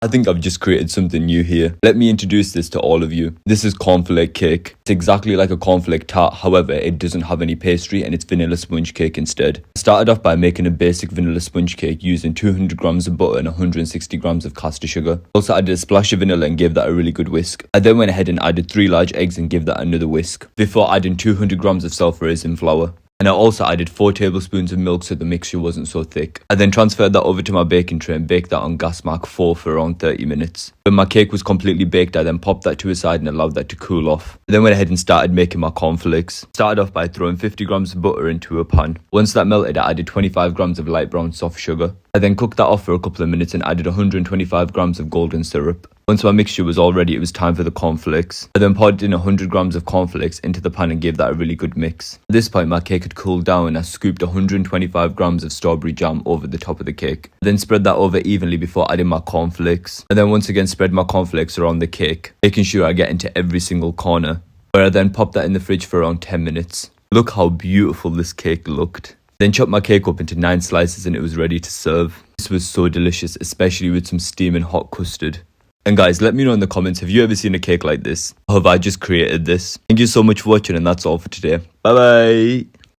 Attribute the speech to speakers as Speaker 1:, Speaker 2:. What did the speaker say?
Speaker 1: I think I've just created something new here. Let me introduce this to all of you. This is cornflake cake. It's exactly like a cornflake tart, however, it doesn't have any pastry and it's vanilla sponge cake instead. I started off by making a basic vanilla sponge cake using 200 grams of butter and 160 grams of caster sugar. Also added a splash of vanilla and gave that a really good whisk. I then went ahead and added 3 large eggs and gave that another whisk, before adding 200 grams of self-raising flour. And I also added 4 tablespoons of milk so the mixture wasn't so thick. I then transferred that over to my baking tray and baked that on gas mark 4 for around 30 minutes. When my cake was completely baked, I then popped that to a side and allowed that to cool off. I then went ahead and started making my cornflakes. Started off by throwing 50 grams of butter into a pan. Once that melted, I added 25 grams of light brown soft sugar. I then cooked that off for a couple of minutes and added 125 grams of golden syrup. Once my mixture was all ready, it was time for the cornflakes. I then poured in 100 grams of cornflakes into the pan and gave that a really good mix. At this point, my cake had cooled down and I scooped 125 grams of strawberry jam over the top of the cake. I then spread that over evenly before adding my cornflakes. And then once again spread my cornflakes around the cake, making sure I get into every single corner, where I then popped that in the fridge for around 10 minutes. Look how beautiful this cake looked. Then chopped my cake up into 9 slices and it was ready to serve. This was so delicious, especially with some steaming hot custard. And guys, let me know in the comments, have you ever seen a cake like this? Or have I just created this? Thank you so much for watching and that's all for today. Bye bye!